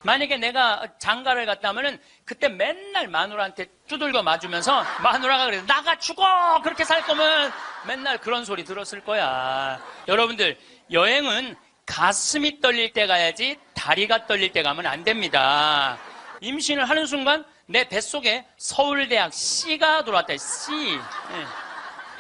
만약에 내가 장가를 갔다면은 그때 맨날 마누라한테 두들겨 맞으면서 마누라가 그래 나가 죽어 그렇게 살 거면 맨날 그런 소리 들었을 거야. 여러분들 여행은 가슴이 떨릴 때 가야지 다리가 떨릴 때 가면 안 됩니다. 임신을 하는 순간 내 뱃속에 서울대학 C가 들어왔다. C.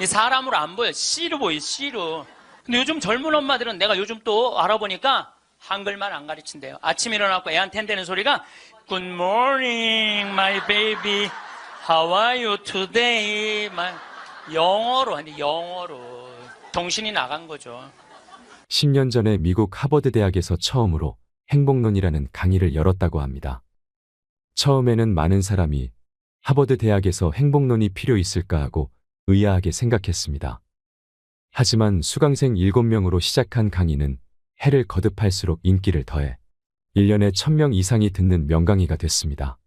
이 사람으로 안 보여. C로 보여. C로. 근데 요즘 젊은 엄마들은 내가 요즘 또 알아보니까 한글만 안 가르친대요. 아침에 일어나고 애한테 한다는 소리가 Good morning, my baby. How are you today? 영어로 하는데 영어로. 정신이 나간 거죠. 10년 전에 미국 하버드 대학에서 처음으로 행복론이라는 강의를 열었다고 합니다. 처음에는 많은 사람이 하버드 대학에서 행복론이 필요 있을까 하고 의아하게 생각했습니다. 하지만 수강생 7명으로 시작한 강의는 해를 거듭할수록 인기를 더해 1년에 1000명 이상이 듣는 명강의가 됐습니다.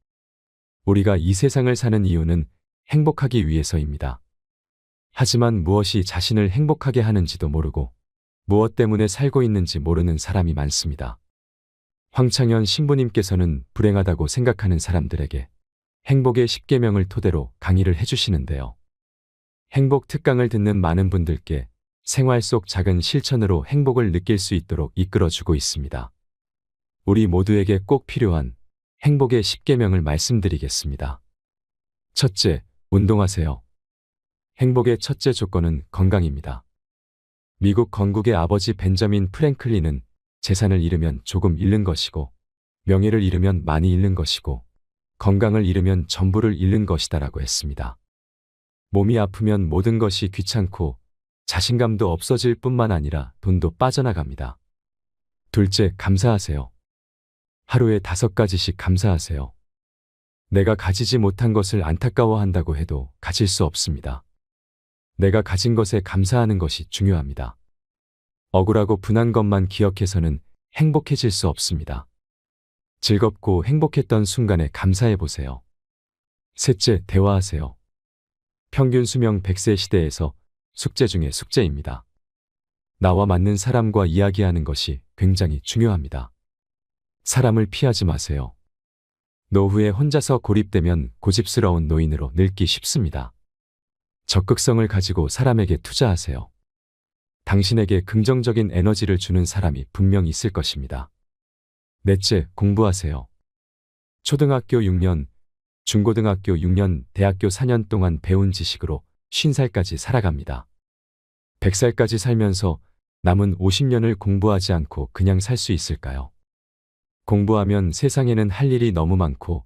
우리가 이 세상을 사는 이유는 행복하기 위해서입니다. 하지만 무엇이 자신을 행복하게 하는지도 모르고 무엇 때문에 살고 있는지 모르는 사람이 많습니다. 황창현 신부님께서는 불행하다고 생각하는 사람들에게 행복의 10계명을 토대로 강의를 해주시는데요. 행복 특강을 듣는 많은 분들께 생활 속 작은 실천으로 행복을 느낄 수 있도록 이끌어주고 있습니다. 우리 모두에게 꼭 필요한 행복의 10계명을 말씀드리겠습니다. 첫째, 운동하세요. 행복의 첫째 조건은 건강입니다. 미국 건국의 아버지 벤저민 프랭클린은 재산을 잃으면 조금 잃는 것이고 명예를 잃으면 많이 잃는 것이고 건강을 잃으면 전부를 잃는 것이다라고 했습니다. 몸이 아프면 모든 것이 귀찮고 자신감도 없어질 뿐만 아니라 돈도 빠져나갑니다. 둘째, 감사하세요. 하루에 5가지씩 감사하세요. 내가 가지지 못한 것을 안타까워한다고 해도 가질 수 없습니다. 내가 가진 것에 감사하는 것이 중요합니다. 억울하고 분한 것만 기억해서는 행복해질 수 없습니다. 즐겁고 행복했던 순간에 감사해 보세요. 셋째, 대화하세요. 평균 수명 100세 시대에서 숙제 중에 숙제입니다. 나와 맞는 사람과 이야기하는 것이 굉장히 중요합니다. 사람을 피하지 마세요. 노후에 혼자서 고립되면 고집스러운 노인으로 늙기 쉽습니다. 적극성을 가지고 사람에게 투자하세요. 당신에게 긍정적인 에너지를 주는 사람이 분명 있을 것입니다. 넷째, 공부하세요. 초등학교 6년, 중고등학교 6년, 대학교 4년 동안 배운 지식으로 50살까지 살아갑니다. 100살까지 살면서 남은 50년을 공부하지 않고 그냥 살 수 있을까요? 공부하면 세상에는 할 일이 너무 많고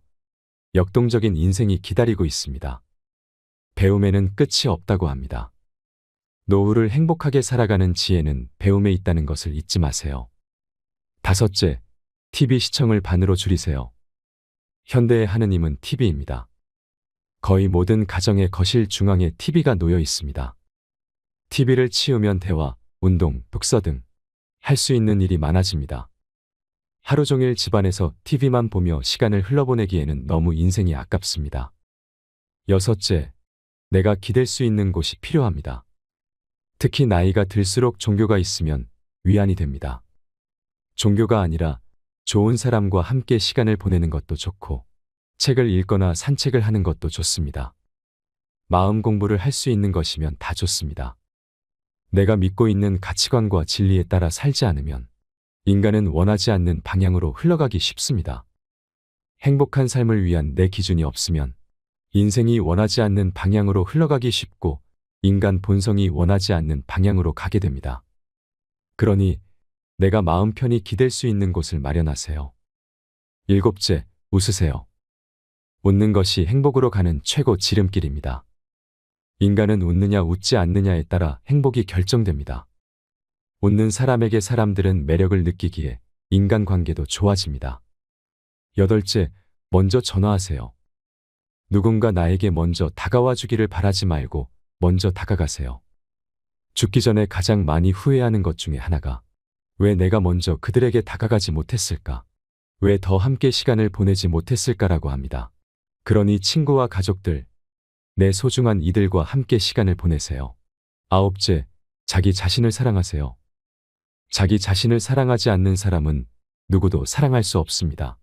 역동적인 인생이 기다리고 있습니다. 배움에는 끝이 없다고 합니다. 노후를 행복하게 살아가는 지혜는 배움에 있다는 것을 잊지 마세요. 다섯째, TV 시청을 반으로 줄이세요. 현대의 하느님은 TV입니다. 거의 모든 가정의 거실 중앙에 TV가 놓여 있습니다. TV를 치우면 대화, 운동, 독서 등 할 수 있는 일이 많아집니다. 하루 종일 집안에서 TV만 보며 시간을 흘러보내기에는 너무 인생이 아깝습니다. 여섯째, 내가 기댈 수 있는 곳이 필요합니다. 특히 나이가 들수록 종교가 있으면 위안이 됩니다. 종교가 아니라 좋은 사람과 함께 시간을 보내는 것도 좋고 책을 읽거나 산책을 하는 것도 좋습니다. 마음 공부를 할 수 있는 것이면 다 좋습니다. 내가 믿고 있는 가치관과 진리에 따라 살지 않으면 인간은 원하지 않는 방향으로 흘러가기 쉽습니다. 행복한 삶을 위한 내 기준이 없으면 인생이 원하지 않는 방향으로 흘러가기 쉽고 인간 본성이 원하지 않는 방향으로 가게 됩니다. 그러니 내가 마음 편히 기댈 수 있는 곳을 마련하세요. 일곱째, 웃으세요. 웃는 것이 행복으로 가는 최고 지름길입니다. 인간은 웃느냐 웃지 않느냐에 따라 행복이 결정됩니다. 웃는 사람에게 사람들은 매력을 느끼기에 인간관계도 좋아집니다. 여덟째, 먼저 전화하세요. 누군가 나에게 먼저 다가와 주기를 바라지 말고 먼저 다가가세요. 죽기 전에 가장 많이 후회하는 것 중에 하나가 왜 내가 먼저 그들에게 다가가지 못했을까? 왜 더 함께 시간을 보내지 못했을까라고 합니다. 그러니 친구와 가족들, 내 소중한 이들과 함께 시간을 보내세요. 아홉째, 자기 자신을 사랑하세요. 자기 자신을 사랑하지 않는 사람은 누구도 사랑할 수 없습니다.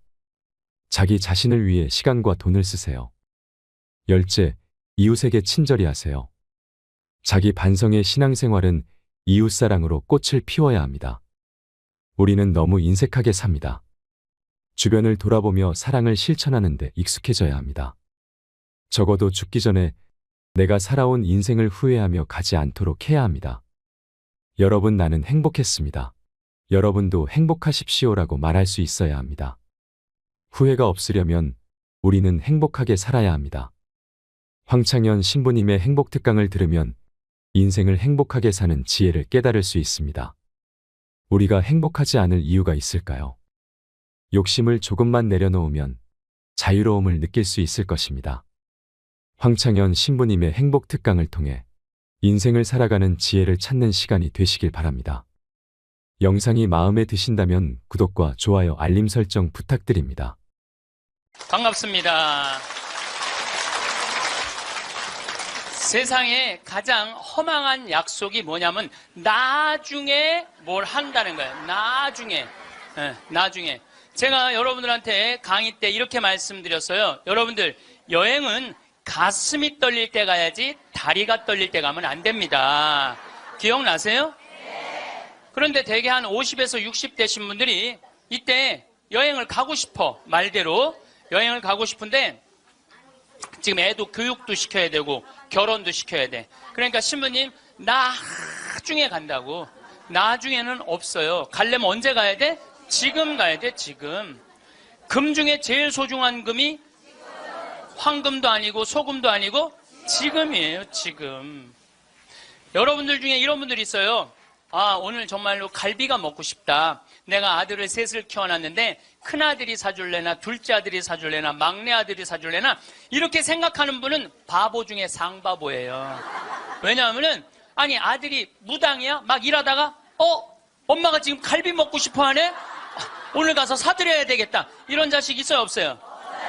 자기 자신을 위해 시간과 돈을 쓰세요. 열째, 이웃에게 친절히 하세요. 자기 반성의 신앙생활은 이웃사랑으로 꽃을 피워야 합니다. 우리는 너무 인색하게 삽니다. 주변을 돌아보며 사랑을 실천하는데 익숙해져야 합니다. 적어도 죽기 전에 내가 살아온 인생을 후회하며 가지 않도록 해야 합니다. 여러분, 나는 행복했습니다. 여러분도 행복하십시오라고 말할 수 있어야 합니다. 후회가 없으려면 우리는 행복하게 살아야 합니다. 황창현 신부님의 행복특강을 들으면 인생을 행복하게 사는 지혜를 깨달을 수 있습니다. 우리가 행복하지 않을 이유가 있을까요? 욕심을 조금만 내려놓으면 자유로움을 느낄 수 있을 것입니다. 황창현 신부님의 행복특강을 통해 인생을 살아가는 지혜를 찾는 시간이 되시길 바랍니다. 영상이 마음에 드신다면 구독과 좋아요, 알림 설정 부탁드립니다. 반갑습니다. 세상에 가장 허망한 약속이 뭐냐면 나중에 뭘 한다는 거예요. 나중에. 나중에. 제가 여러분들한테 강의 때 이렇게 말씀드렸어요. 여러분들, 여행은 가슴이 떨릴 때 가야지 다리가 떨릴 때 가면 안 됩니다. 기억나세요? 그런데 대개 한 50에서 60 되신 분들이 이때 여행을 가고 싶어. 말대로 여행을 가고 싶은데 지금 애도 교육도 시켜야 되고 결혼도 시켜야 돼. 그러니까 신부님, 나중에 간다고. 나중에는 없어요. 가려면 언제 가야 돼? 지금 가야 돼, 지금. 금 중에 제일 소중한 금이 황금도 아니고 소금도 아니고 지금이에요, 지금. 여러분들 중에 이런 분들이 있어요. 아, 오늘 정말로 갈비가 먹고 싶다. 내가 아들을 셋을 키워놨는데 큰아들이 사줄래나 둘째 아들이 사줄래나 막내 아들이 사줄래나 이렇게 생각하는 분은 바보 중에 상바보예요. 왜냐하면은 아니 아들이 무당이야? 막 일하다가 엄마가 지금 갈비 먹고 싶어 하네? 오늘 가서 사드려야 되겠다. 이런 자식 있어요, 없어요?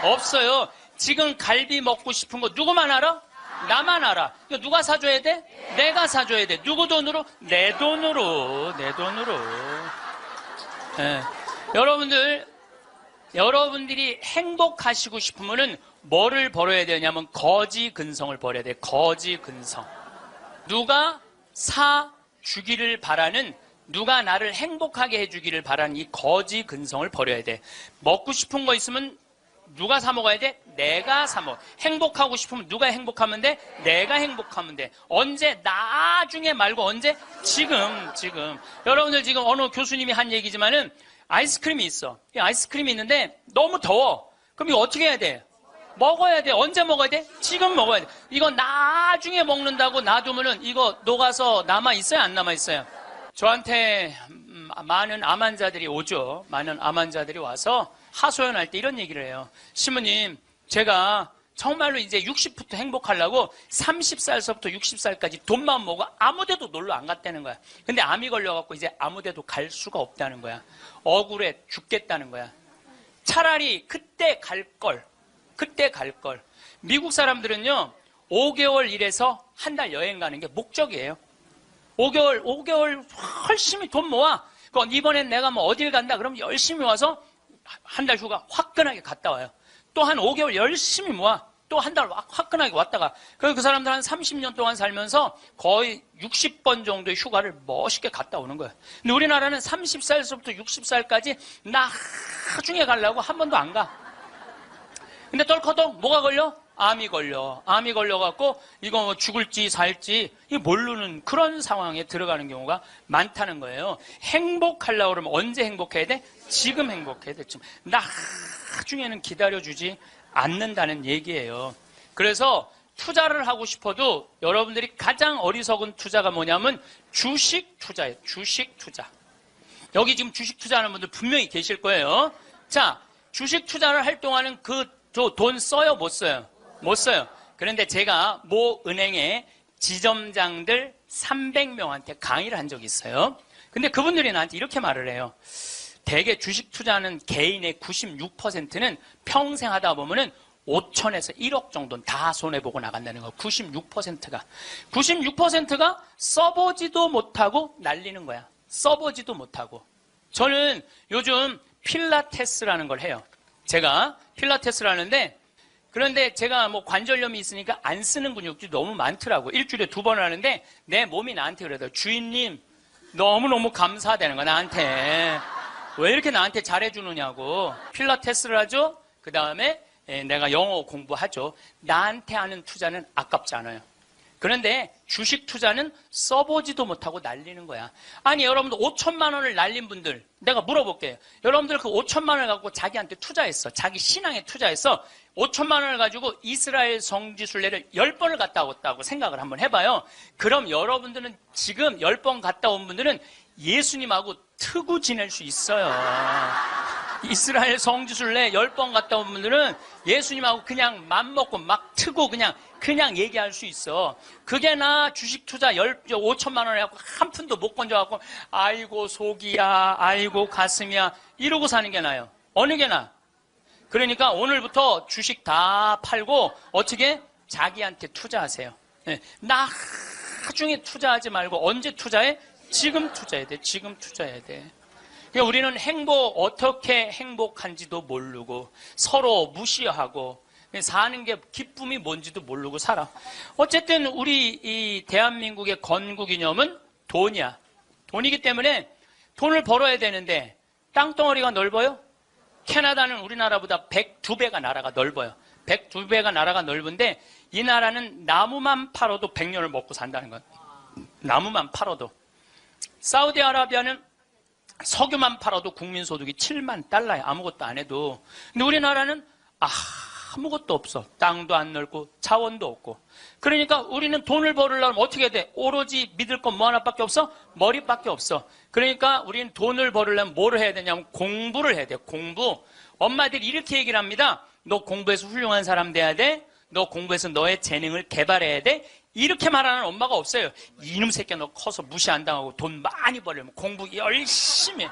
없어요. 지금 갈비 먹고 싶은 거 누구만 알아? 나만 알아. 이거 누가 사줘야 돼? 내가 사줘야 돼. 누구 돈으로? 내 돈으로. 내 돈으로. 네. 여러분들이 행복하시고 싶으면은 뭐를 벌어야 되냐면 거지 근성을 벌여야 돼. 거지 근성. 누가 사주기를 바라는, 누가 나를 행복하게 해주기를 바라는 이 거지 근성을 버려야 돼. 먹고 싶은 거 있으면 누가 사 먹어야 돼? 내가 사 먹어. 행복하고 싶으면 누가 행복하면 돼? 내가 행복하면 돼. 언제? 나중에 말고 언제? 지금. 여러분들 지금 어느 교수님이 한 얘기지만은 아이스크림이 있어. 이 아이스크림이 있는데 너무 더워. 그럼 이거 어떻게 해야 돼? 먹어야 돼. 언제 먹어야 돼? 지금 먹어야 돼. 이거 나중에 먹는다고 놔두면은 이거 녹아서 남아있어요? 안 남아있어요? 저한테 많은 암 환자들이 오죠. 많은 암 환자들이 와서 하소연할 때 이런 얘기를 해요. 신부님, 제가 정말로 이제 60부터 행복하려고 30살서부터 60살까지 돈만 모으고 아무데도 놀러 안 갔다는 거야. 근데 암이 걸려갖고 이제 아무데도 갈 수가 없다는 거야. 억울해 죽겠다는 거야. 차라리 그때 갈 걸. 미국 사람들은요 5개월 일해서 한 달 여행 가는 게 목적이에요. 5개월 열심히 돈 모아. 그럼 이번엔 내가 뭐 어딜 간다 그럼 열심히 와서 한 달 휴가 화끈하게 갔다 와요. 또 한 5개월 열심히 모아. 또 한 달 화끈하게 왔다가. 그 사람들 한 30년 동안 살면서 거의 60번 정도의 휴가를 멋있게 갔다 오는 거예요. 근데 우리나라는 30살부터 60살까지 나중에 가려고 한 번도 안 가. 근데 덜커덕 뭐가 걸려? 암이 걸려갖고 이거 뭐 죽을지 살지 이 모르는 그런 상황에 들어가는 경우가 많다는 거예요. 행복하려고 그러면 언제 행복해야 돼? 지금 행복해야 돼. 나중에는 기다려주지 않는다는 얘기예요. 그래서 투자를 하고 싶어도 여러분들이 가장 어리석은 투자가 뭐냐면 주식 투자예요. 주식 투자. 여기 지금 주식 투자하는 분들 분명히 계실 거예요. 자, 주식 투자를 할 동안은 돈 써요? 못 써요? 못 써요. 그런데 제가 모 은행의 지점장들 300명한테 강의를 한 적이 있어요. 근데 그분들이 나한테 이렇게 말을 해요. 대개 주식 투자하는 개인의 96%는 평생 하다 보면은 5천에서 1억 정도는 다 손해보고 나간다는 거예요. 96%가 써보지도 못하고 날리는 거야. 써보지도 못하고. 저는 요즘 필라테스라는 걸 해요. 제가 필라테스를 하는데, 그런데 제가 뭐 관절염이 있으니까 안 쓰는 근육들이 너무 많더라고. 일주일에 2번 하는데 내 몸이 나한테 그러더라고. 주인님 너무너무 감사하다는 거야, 나한테. 왜 이렇게 나한테 잘해주느냐고. 필라테스를 하죠. 그 다음에 내가 영어 공부하죠. 나한테 하는 투자는 아깝지 않아요. 그런데 주식 투자는 써보지도 못하고 날리는 거야. 아니, 여러분들 5천만 원을 날린 분들, 내가 물어볼게요. 여러분들 그 5천만 원을 갖고 자기한테 투자했어. 자기 신앙에 투자했어. 5천만 원을 가지고 이스라엘 성지순례를 10번을 갔다 왔다고 생각을 한번 해봐요. 그럼 여러분들은 지금 10번 갔다 온 분들은 예수님하고 트고 지낼 수 있어요. 이스라엘 성지순례 10번 갔다 온 분들은 예수님하고 그냥 맘먹고 막 트고 그냥 얘기할 수 있어. 그게 나 주식 투자 5천만 원에 갖고 한 푼도 못 건져갖고 아이고 속이야, 아이고 가슴이야 이러고 사는 게 나아요. 어느 게 나아? 그러니까 오늘부터 주식 다 팔고 어떻게? 자기한테 투자하세요. 네. 나중에 투자하지 말고 언제 투자해? 지금 투자해야 돼. 지금 투자해야 돼. 그러니까 우리는 어떻게 행복한지도 모르고 서로 무시하고 사는 게 기쁨이 뭔지도 모르고 살아. 어쨌든 우리 이 대한민국의 건국이념은 돈이야. 돈이기 때문에 돈을 벌어야 되는데 땅덩어리가 넓어요? 캐나다는 우리나라보다 102배가 나라가 넓어요. 102배가 나라가 넓은데 이 나라는 나무만 팔아도 100년을 먹고 산다는 거예요. 나무만 팔아도. 사우디아라비아는 석유만 팔아도 국민소득이 7만 달러야. 아무것도 안 해도. 근데 우리나라는 아무것도 없어. 땅도 안 넓고 자원도 없고. 그러니까 우리는 돈을 벌으려면 어떻게 돼? 오로지 믿을 건 뭐 하나밖에 없어? 머리밖에 없어. 그러니까 우리는 돈을 벌으려면 뭐를 해야 되냐면 공부를 해야 돼. 공부. 엄마들이 이렇게 얘기를 합니다. 너 공부해서 훌륭한 사람 돼야 돼. 너 공부해서 너의 재능을 개발해야 돼. 이렇게 말하는 엄마가 없어요. 이놈 새끼야 너 커서 무시 안 당하고 돈 많이 벌려면 공부 열심히 해.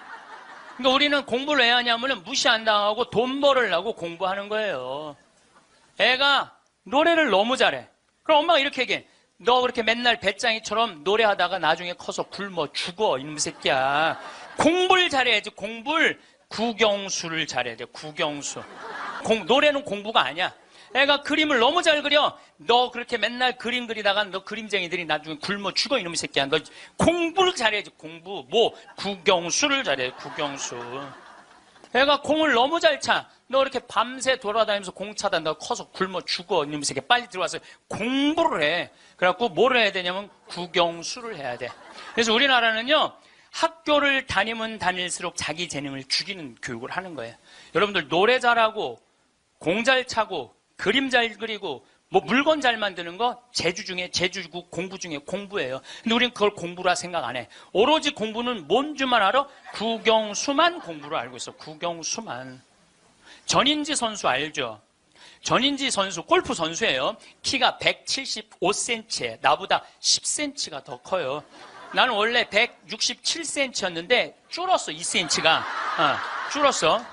그러니까 우리는 공부를 왜 하냐면 무시 안 당하고 돈 벌으려고 공부하는 거예요. 애가 노래를 너무 잘해. 그럼 엄마가 이렇게 얘기해. 너 그렇게 맨날 배짱이처럼 노래하다가 나중에 커서 굶어 죽어 이놈 새끼야. 공부를 잘해야지. 공부를 국영수를 잘해야 돼. 국영수. 노래는 공부가 아니야. 애가 그림을 너무 잘 그려. 너 그렇게 맨날 그림 그리다가 너 그림쟁이들이 나중에 굶어 죽어 이놈의 새끼야. 너 공부를 잘해야지. 공부. 국영수를 잘해. 국영수. 애가 공을 너무 잘 차. 너 이렇게 밤새 돌아다니면서 공 차다. 너 커서 굶어 죽어 이놈의 새끼야. 빨리 들어와서 공부를 해. 그래갖고 뭘 해야 되냐면 국영수를 해야 돼. 그래서 우리나라는요. 학교를 다니면 다닐수록 자기 재능을 죽이는 교육을 하는 거예요. 여러분들 노래 잘하고 공 잘 차고 그림 잘 그리고 물건 잘 만드는 거 제주고 공부 중에 공부예요. 근데 우리는 그걸 공부라 생각 안 해. 오로지 공부는 뭔 줄만 알아? 국영수만 공부를 알고 있어. 국영수만. 전인지 선수 알죠? 전인지 선수 골프 선수예요. 키가 175cm에 나보다 10cm가 더 커요. 나는 원래 167cm였는데 줄었어. 2cm가. 줄었어.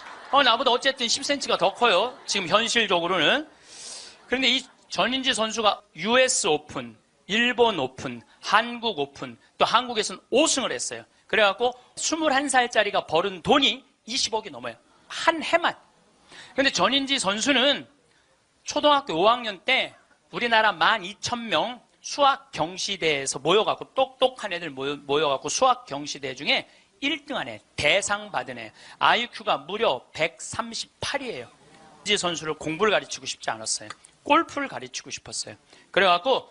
나보다 어쨌든 10cm가 더 커요. 지금 현실적으로는. 그런데 이 전인지 선수가 US 오픈, 일본 오픈, 한국 오픈, 또 한국에서는 5승을 했어요. 그래갖고 21살짜리가 벌은 돈이 20억이 넘어요. 한 해만. 근데 전인지 선수는 초등학교 5학년 때 우리나라 12,000명 수학 경시대에서 모여갖고 똑똑한 애들 모여갖고 수학 경시대 중에 1등한 애, 대상 받은 애, IQ가 무려 138이에요. 이 선수를 공부를 가르치고 싶지 않았어요. 골프를 가르치고 싶었어요. 그래갖고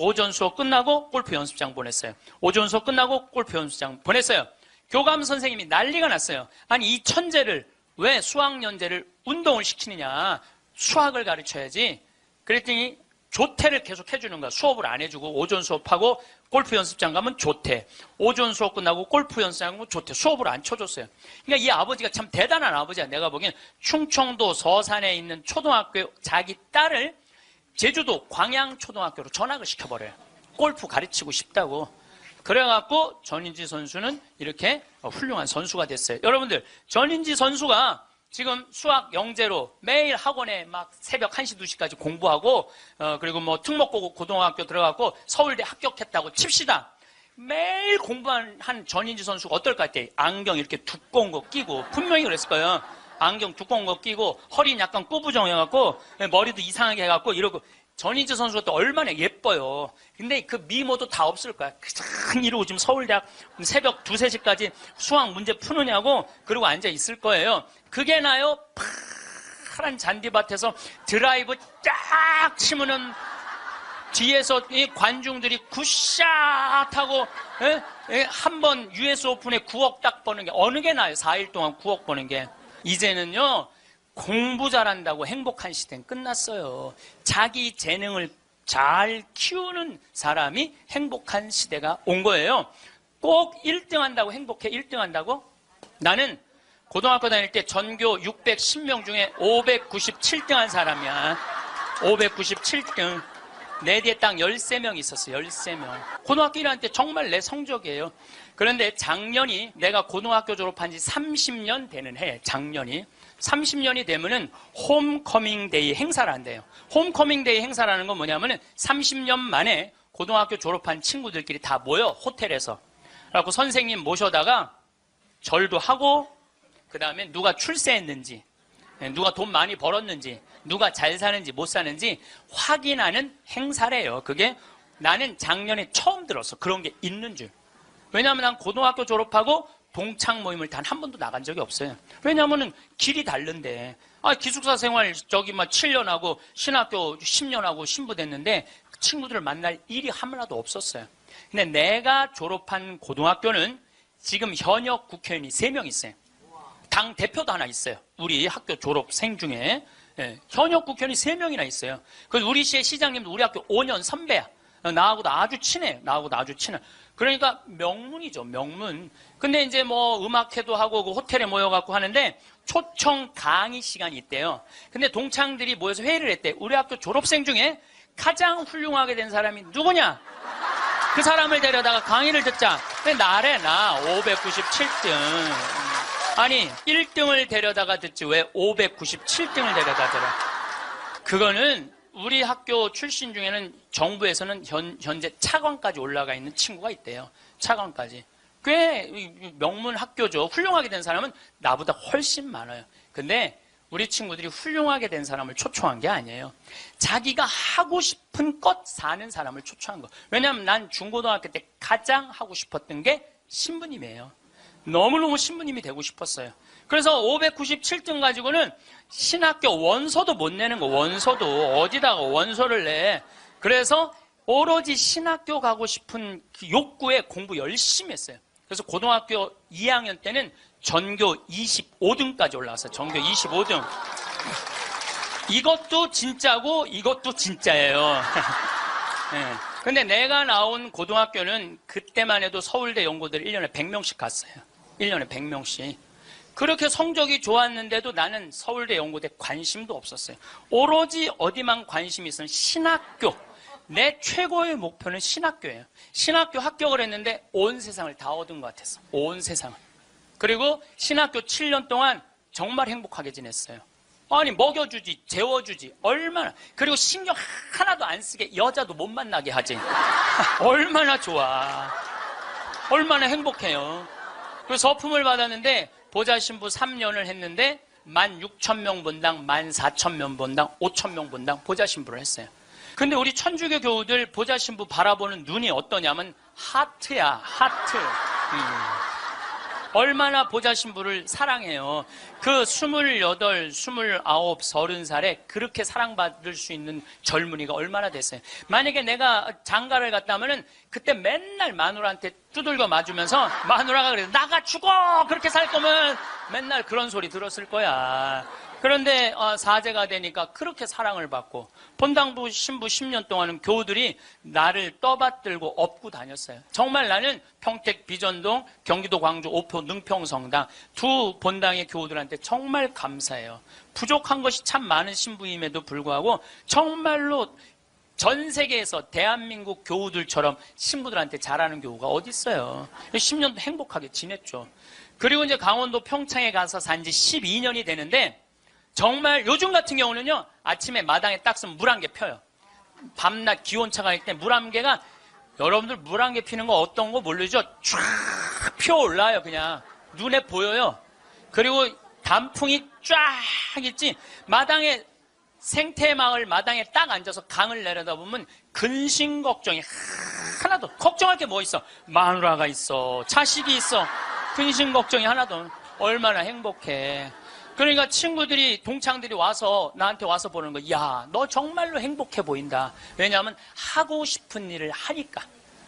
오전 수업 끝나고 골프 연습장 보냈어요. 오전 수업 끝나고 골프 연습장 보냈어요. 교감 선생님이 난리가 났어요. 아니 이 천재를 왜 수학연재를 운동을 시키느냐. 수학을 가르쳐야지. 그랬더니 조퇴를 계속 해주는 거야. 수업을 안 해주고 오전 수업하고 골프 연습장 가면 조퇴. 오전 수업 끝나고 골프 연습장 가면 조퇴. 수업을 안 쳐줬어요. 그러니까 이 아버지가 참 대단한 아버지야. 내가 보기엔 충청도 서산에 있는 초등학교 자기 딸을 제주도 광양초등학교로 전학을 시켜버려요. 골프 가르치고 싶다고. 그래갖고 전인지 선수는 이렇게 훌륭한 선수가 됐어요. 여러분들 전인지 선수가 지금 수학 영재로 매일 학원에 막 새벽 1시, 2시까지 공부하고 그리고 뭐 특목고 고등학교 들어가고 서울대 합격했다고 칩시다. 매일 공부한 전인지 선수가 어떨까 때 안경 이렇게 두꺼운 거 끼고 분명히 그랬을 거예요. 안경 두꺼운 거 끼고 허리는 약간 꾸부정해갖고 머리도 이상하게 해갖고 이러고 전인지 선수가 또 얼마나 예뻐요. 근데 그 미모도 다 없을 거야. 그냥 이러고 지금 서울대학 새벽 2, 3시까지 수학 문제 푸느냐고 그러고 앉아 있을 거예요. 그게 나요? 파란 잔디밭에서 드라이브 쫙 치면은 뒤에서 이 관중들이 굿샷 하고 한 번 US 오픈에 9억 딱 버는 게 어느 게 나요? 4일 동안 9억 버는 게. 이제는요. 공부 잘한다고 행복한 시대는 끝났어요. 자기 재능을 잘 키우는 사람이 행복한 시대가 온 거예요. 꼭 1등 한다고 행복해? 1등 한다고? 나는 고등학교 다닐 때 전교 610명 중에 597등 한 사람이야. 597등. 내 뒤에 딱 13명 있었어. 13명. 고등학교 1학년 때 정말 내 성적이에요. 그런데 작년이 내가 고등학교 졸업한 지 30년 되는 해. 작년이. 30년이 되면은 홈커밍 데이 행사를 한대요. 홈커밍 데이 행사라는 건 뭐냐면은 30년 만에 고등학교 졸업한 친구들끼리 다 모여 호텔에서. 그래갖고 선생님 모셔다가 절도 하고 그 다음에 누가 출세했는지 누가 돈 많이 벌었는지 누가 잘 사는지 못 사는지 확인하는 행사래요. 그게 나는 작년에 처음 들었어. 그런 게 있는 줄. 왜냐하면 난 고등학교 졸업하고 동창 모임을 단 한 번도 나간 적이 없어요. 왜냐하면 길이 다른데. 기숙사 생활 저기 막 7년 하고 신학교 10년 하고 신부 됐는데 친구들을 만날 일이 하나도 없었어요. 근데 내가 졸업한 고등학교는 지금 현역 국회의원이 3명 있어요. 당 대표도 하나 있어요. 우리 학교 졸업생 중에. 현역 국회의원이 3명이나 있어요. 그 우리 시의 시장님도 우리 학교 5년 선배야. 나하고도 아주 친해. 나하고도 아주 친해. 그러니까 명문이죠, 명문. 근데 이제 뭐 음악회도 하고 그 호텔에 모여갖고 하는데 초청 강의 시간이 있대요. 근데 동창들이 모여서 회의를 했대. 우리 학교 졸업생 중에 가장 훌륭하게 된 사람이 누구냐? 그 사람을 데려다가 강의를 듣자. 근데 나래, 나 597등. 아니 1등을 데려다가 듣지 왜 597등을 데려다 들어. 그거는 우리 학교 출신 중에는 정부에서는 현재 차관까지 올라가 있는 친구가 있대요. 차관까지. 꽤 명문 학교죠. 훌륭하게 된 사람은 나보다 훨씬 많아요. 근데 우리 친구들이 훌륭하게 된 사람을 초청한 게 아니에요. 자기가 하고 싶은 것 사는 사람을 초청한 거. 왜냐하면 난 중고등학교 때 가장 하고 싶었던 게 신부님이에요. 너무너무 신부님이 되고 싶었어요. 그래서 597등 가지고는 신학교 원서도 못 내는 거. 원서도 어디다가 원서를 내. 그래서 오로지 신학교 가고 싶은 그 욕구에 공부 열심히 했어요. 그래서 고등학교 2학년 때는 전교 25등까지 올라왔어요. 전교 25등. 이것도 진짜고 이것도 진짜예요. 네. 근데 내가 나온 고등학교는 그때만 해도 서울대 연고들 1년에 100명씩 갔어요. 1년에 100명씩. 그렇게 성적이 좋았는데도 나는 서울대 연고대 관심도 없었어요. 오로지 어디만 관심이 있으면 신학교. 내 최고의 목표는 신학교예요. 신학교 합격을 했는데 온 세상을 다 얻은 것 같았어. 온 세상을. 그리고 신학교 7년 동안 정말 행복하게 지냈어요. 아니 먹여주지, 재워주지, 얼마나. 그리고 신경 하나도 안 쓰게 여자도 못 만나게 하지. 얼마나 좋아. 얼마나 행복해요. 그래서 서품을 받았는데 보좌 신부 3년을 했는데 16,000명 본당, 14,000명 본당, 5,000명 본당 보좌 신부를 했어요. 근데 우리 천주교 교우들 보좌 신부 바라보는 눈이 어떠냐면 하트야, 하트. 얼마나 보좌 신부를 사랑해요. 그 28, 29, 30살에 그렇게 사랑받을 수 있는 젊은이가 얼마나 됐어요. 만약에 내가 장가를 갔다 하면은 그때 맨날 마누라한테 두들겨 맞으면서 마누라가 그래서 나가 죽어! 그렇게 살 거면 맨날 그런 소리 들었을 거야. 그런데 사제가 되니까 그렇게 사랑을 받고 본당부 신부 10년 동안은 교우들이 나를 떠받들고 업고 다녔어요. 정말 나는 평택 비전동, 경기도 광주 오표 능평성당 두 본당의 교우들한테 정말 감사해요. 부족한 것이 참 많은 신부임에도 불구하고 정말로 전 세계에서 대한민국 교우들처럼 신부들한테 잘하는 교우가 어디 있어요. 10년도 행복하게 지냈죠. 그리고 이제 강원도 평창에 가서 산 지 12년이 되는데 정말 요즘 같은 경우는요, 아침에 마당에 딱 쓰면 물 한 개 펴요. 밤낮 기온차가 날 때 물 한 개가, 여러분들 물 한 개 피는 거 어떤 거 모르죠? 쫙 피어올라요, 그냥. 눈에 보여요. 그리고 단풍이 쫙 있지. 마당에, 생태마을 마당에 딱 앉아서 강을 내려다보면 근심 걱정이 하나도, 걱정할 게 뭐 있어? 마누라가 있어, 자식이 있어. 근심 걱정이 하나도. 얼마나 행복해. 그러니까 친구들이, 동창들이 와서 나한테 와서 보는 거, 야, 너 정말로 행복해 보인다. 왜냐하면 하고 싶은 일을 하니까.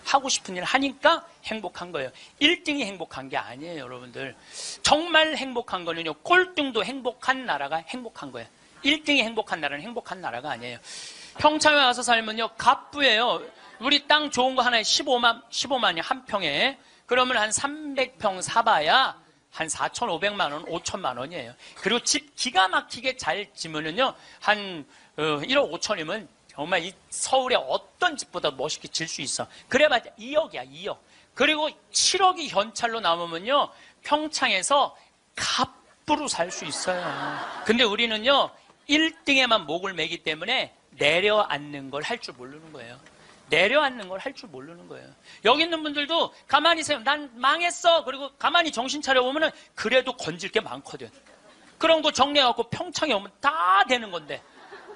하고 싶은 일을 하니까 행복한 거예요. 1등이 행복한 게 아니에요, 여러분들. 정말 행복한 거는요, 꼴등도 행복한 나라가 행복한 거예요. 1등이 행복한 나라는 행복한 나라가 아니에요. 평창에 와서 살면요, 갑부예요. 우리 땅 좋은 거 하나에 15만이 한 평에. 그러면 한 300평 사봐야 한 4,500만 원, 5천만 원이에요. 그리고 집 기가 막히게 잘 지면은요, 한 1억 5천이면 정말 이 서울의 어떤 집보다 멋있게 질 수 있어. 그래봤자 2억이야, 2억. 그리고 7억이 현찰로 남으면요, 평창에서 갑부로 살 수 있어요. 근데 우리는요, 1등에만 목을 매기 때문에 내려앉는 걸 할 줄 모르는 거예요. 내려앉는 걸 할 줄 모르는 거예요. 여기 있는 분들도 가만히 있어요. 난 망했어. 그리고 가만히 정신 차려보면은 그래도 건질 게 많거든. 그런 거 정리해갖고 평창에 오면 다 되는 건데,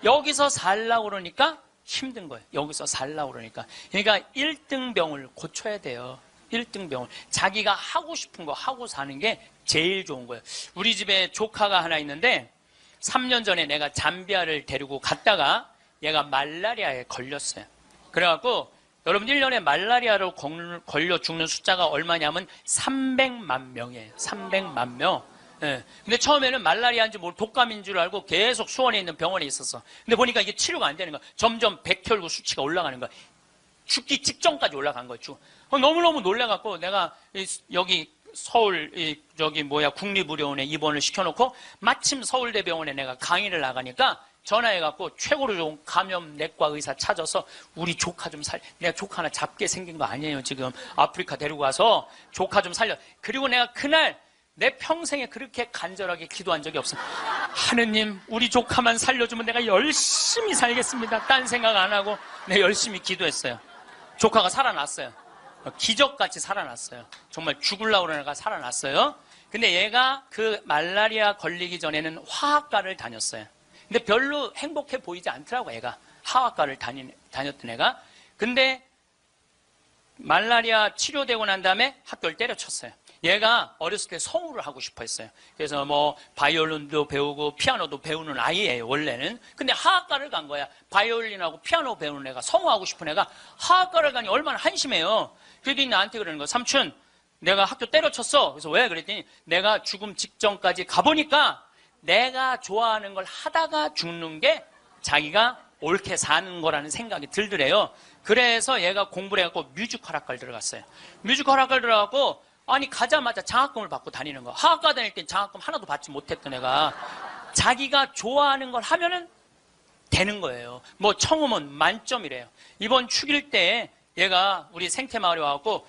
여기서 살라고 그러니까 힘든 거예요. 여기서 살라고 그러니까. 그러니까 1등병을 고쳐야 돼요. 1등병을. 자기가 하고 싶은 거 하고 사는 게 제일 좋은 거예요. 우리 집에 조카가 하나 있는데 3년 전에 내가 잠비아를 데리고 갔다가 얘가 말라리아에 걸렸어요. 그래갖고 여러분 1년에 말라리아로 걸려 죽는 숫자가 얼마냐면 300만 명이에요. 300만 명. 예. 근데 처음에는 말라리아인지 독감인 줄 알고 계속 수원에 있는 병원에 있었어. 근데 보니까 이게 치료가 안 되는 거야. 점점 백혈구 수치가 올라가는 거야. 죽기 직전까지 올라간 거야. 너무너무 놀래갖고 내가 여기 서울 국립의료원에 입원을 시켜놓고 마침 서울대병원에 내가 강의를 나가니까 전화해갖고 최고로 좋은 감염내과 의사 찾아서 우리 조카 좀 내가 조카 하나 잡게 생긴 거 아니에요. 지금 아프리카 데리고 가서 조카 좀 살려. 그리고 내가 그날 내 평생에 그렇게 간절하게 기도한 적이 없어. 하느님, 우리 조카만 살려주면 내가 열심히 살겠습니다. 딴 생각 안 하고 내가 열심히 기도했어요. 조카가 살아났어요. 기적같이 살아났어요. 정말 죽으려고 그러는 애가 살아났어요. 근데 얘가 그 말라리아 걸리기 전에는 화학과를 다녔어요. 근데 별로 행복해 보이지 않더라고, 애가. 화학과를 다녔던 애가. 근데 말라리아 치료되고 난 다음에 학교를 때려쳤어요. 얘가 어렸을 때 성우를 하고 싶어 했어요. 그래서 바이올린도 배우고 피아노도 배우는 아이예요, 원래는. 근데 화학과를 간 거야. 바이올린하고 피아노 배우는 애가, 성우하고 싶은 애가 화학과를 가니 얼마나 한심해요. 그랬더니 나한테 그러는 거야. 삼촌, 내가 학교 때려쳤어. 그래서 왜? 그랬더니 내가 죽음 직전까지 가보니까 내가 좋아하는 걸 하다가 죽는 게 자기가 옳게 사는 거라는 생각이 들더래요. 그래서 얘가 공부를 해갖고 뮤지컬 학과를 들어갔어요. 뮤지컬 학과를 들어가고 아니 가자마자 장학금을 받고 다니는 거야. 화학과 다닐 땐 장학금 하나도 받지 못했던 애가 자기가 좋아하는 걸 하면은 되는 거예요. 청음은 만점이래요. 이번 축일 때 얘가 우리 생태마을에 와갖고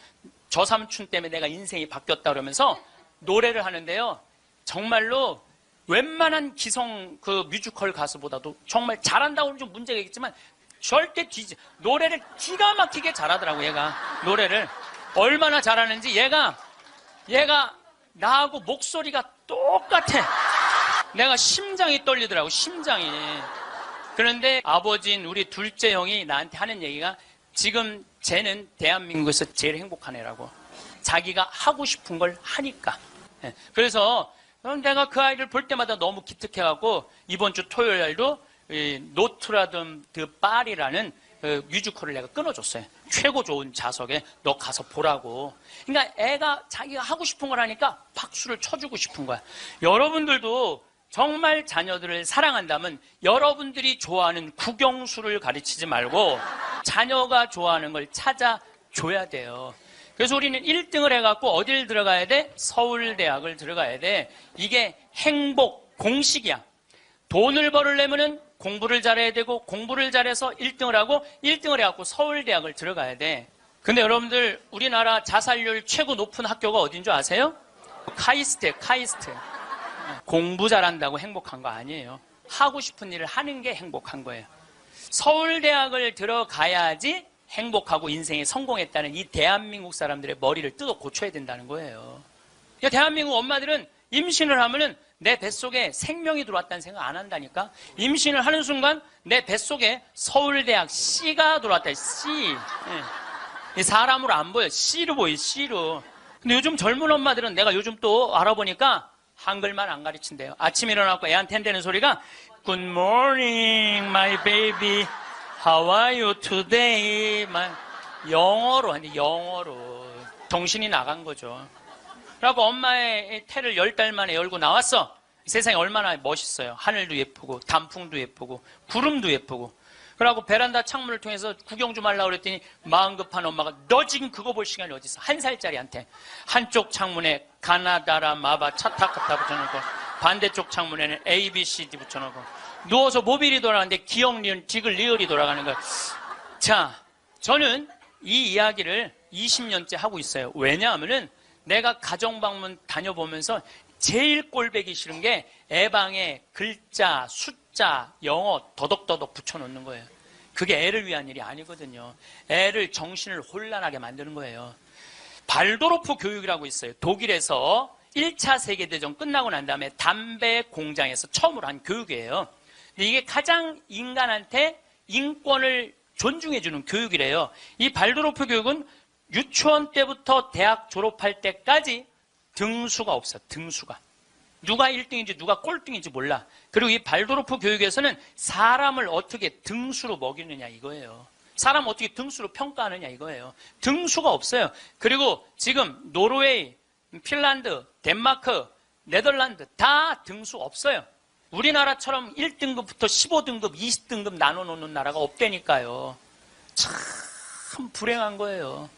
저 삼촌 때문에 내가 인생이 바뀌었다 그러면서 노래를 하는데요. 정말로 웬만한 기성 뮤지컬 가수보다도 정말 잘한다고 하면 좀 문제가 있겠지만 절대 노래를 기가 막히게 잘하더라고. 얘가 노래를 얼마나 잘하는지 얘가 나하고 목소리가 똑같아. 내가 심장이 떨리더라고, 심장이. 그런데 아버지인 우리 둘째 형이 나한테 하는 얘기가 지금 쟤는 대한민국에서 제일 행복한 애라고. 자기가 하고 싶은 걸 하니까. 그래서 내가 그 아이를 볼 때마다 너무 기특해갖고 이번 주 토요일 날도 노트라담 드 파리라는 뮤지컬을 내가 끊어줬어요. 최고 좋은 좌석에 너 가서 보라고. 그러니까 애가 자기가 하고 싶은 걸 하니까 박수를 쳐주고 싶은 거야. 여러분들도 정말 자녀들을 사랑한다면 여러분들이 좋아하는 국영수를 가르치지 말고 자녀가 좋아하는 걸 찾아줘야 돼요. 그래서 우리는 1등을 해갖고 어딜 들어가야 돼? 서울대학을 들어가야 돼. 이게 행복 공식이야. 돈을 벌으려면은 공부를 잘해야 되고 공부를 잘해서 1등을 하고 1등을 해갖고 서울대학을 들어가야 돼. 근데 여러분들 우리나라 자살률 최고 높은 학교가 어딘 줄 아세요? 카이스트예요. 카이스트. 공부 잘한다고 행복한 거 아니에요. 하고 싶은 일을 하는 게 행복한 거예요. 서울대학을 들어가야지 행복하고 인생에 성공했다는 이 대한민국 사람들의 머리를 뜯어 고쳐야 된다는 거예요. 대한민국 엄마들은 임신을 하면은 내 뱃속에 생명이 들어왔다는 생각 안 한다니까. 임신을 하는 순간 내 뱃속에 서울대학 C가 들어왔다. C. 이 사람으로 안 보여. C로 보여. C로. 근데 요즘 젊은 엄마들은 내가 요즘 또 알아보니까 한글만 안 가르친대요. 아침에 일어나고 애한테 한다는 소리가 Good morning, my baby. How are you today? 영어로 하는데 영어로. 정신이 나간 거죠. 그래갖고 엄마의 태를 10달 만에 열고 나왔어. 세상이 얼마나 멋있어요. 하늘도 예쁘고 단풍도 예쁘고 구름도 예쁘고. 그래갖고 베란다 창문을 통해서 구경 좀 하려고 그랬더니 마음 급한 엄마가 너 지금 그거 볼 시간이 어디 있어. 1살짜리한테 한쪽 창문에 가나다라 마바 차타카타 붙여놓고 반대쪽 창문에는 A, B, C, D 붙여놓고 누워서 모빌이 돌아가는데 기억, 니은, 디귿, 리을이 돌아가는 거야. 자, 저는 이 이야기를 20년째 하고 있어요. 왜냐하면은 내가 가정방문 다녀보면서 제일 꼴배기 싫은 게 애방에 글자, 숫자, 영어 더덕더덕 붙여놓는 거예요. 그게 애를 위한 일이 아니거든요. 애를 정신을 혼란하게 만드는 거예요. 발도르프 교육이라고 있어요. 독일에서 1차 세계대전 끝나고 난 다음에 담배 공장에서 처음으로 한 교육이에요. 근데 이게 가장 인간한테 인권을 존중해주는 교육이래요. 이 발도르프 교육은 유치원 때부터 대학 졸업할 때까지 등수가 없어. 등수가. 누가 1등인지 누가 꼴등인지 몰라. 그리고 이 발도르프 교육에서는 사람을 어떻게 등수로 먹이느냐 이거예요. 사람 어떻게 등수로 평가하느냐 이거예요. 등수가 없어요. 그리고 지금 노르웨이, 핀란드, 덴마크, 네덜란드 다 등수 없어요. 우리나라처럼 1등급부터 15등급, 20등급 나눠놓는 나라가 없다니까요. 참 불행한 거예요.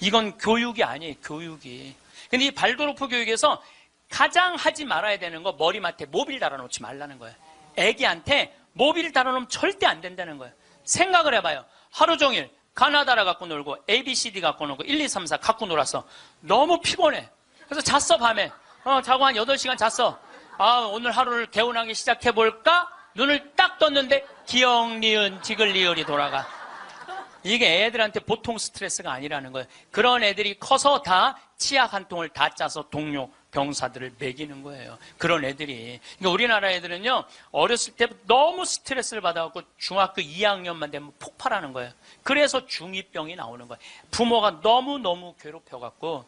이건 교육이 아니에요. 교육이. 근데 이 발도르프 교육에서 가장 하지 말아야 되는 거 머리맡에 모빌 달아놓지 말라는 거예요. 애기한테 모빌 달아놓으면 절대 안 된다는 거예요. 생각을 해봐요. 하루 종일 가나다라 갖고 놀고 ABCD 갖고 놀고 1, 2, 3, 4 갖고 놀아서 너무 피곤해. 그래서 잤어 밤에. 자고 한 8시간 잤어. 오늘 하루를 개운하게 시작해볼까? 눈을 딱 떴는데 기억, 니은, 디귿, 리을이 돌아가. 이게 애들한테 보통 스트레스가 아니라는 거예요. 그런 애들이 커서 다 치약 한 통을 다 짜서 동료 병사들을 먹이는 거예요. 그런 애들이. 그러니까 우리나라 애들은요, 어렸을 때부터 너무 스트레스를 받아갖고 중학교 2학년만 되면 폭발하는 거예요. 그래서 중2병이 나오는 거예요. 부모가 너무너무 괴롭혀갖고,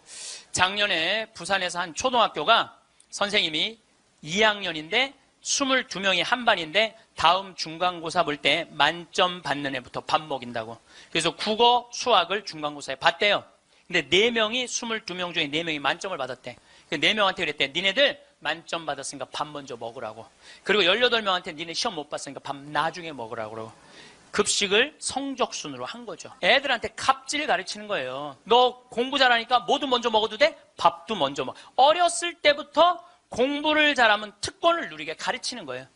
작년에 부산에서 한 초등학교가 선생님이 2학년인데 22명이 한 반인데 다음 중간고사 볼 때 만점 받는 애부터 밥 먹인다고. 그래서 국어, 수학을 중간고사에 봤대요. 근데 4명이 22명 중에 4명이 만점을 받았대. 4명한테 그랬대. 니네들 만점 받았으니까 밥 먼저 먹으라고. 그리고 18명한테 니네 시험 못 봤으니까 밥 나중에 먹으라고. 그러고. 급식을 성적순으로 한 거죠. 애들한테 갑질 가르치는 거예요. 너 공부 잘하니까 뭐도 먼저 먹어도 돼? 밥도 먼저 먹어. 어렸을 때부터 공부를 잘하면 특권을 누리게 가르치는 거예요.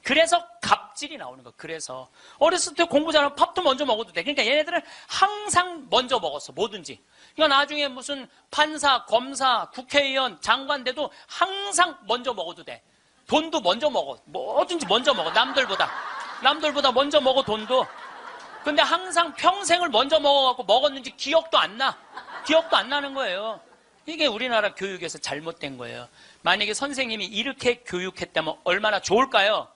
그래서 갑질이 나오는 거예요. 그래서 어렸을 때 공부 잘하면 밥도 먼저 먹어도 돼. 그러니까 얘네들은 항상 먼저 먹었어. 뭐든지. 그러니까 나중에 무슨 판사, 검사, 국회의원, 장관 돼도 항상 먼저 먹어도 돼. 돈도 먼저 먹어. 뭐든지 먼저 먹어. 남들보다 먼저 먹어. 돈도. 근데 항상 평생을 먼저 먹어갖고 먹었는지 기억도 안 나. 기억도 안 나는 거예요. 이게 우리나라 교육에서 잘못된 거예요. 만약에 선생님이 이렇게 교육했다면 얼마나 좋을까요?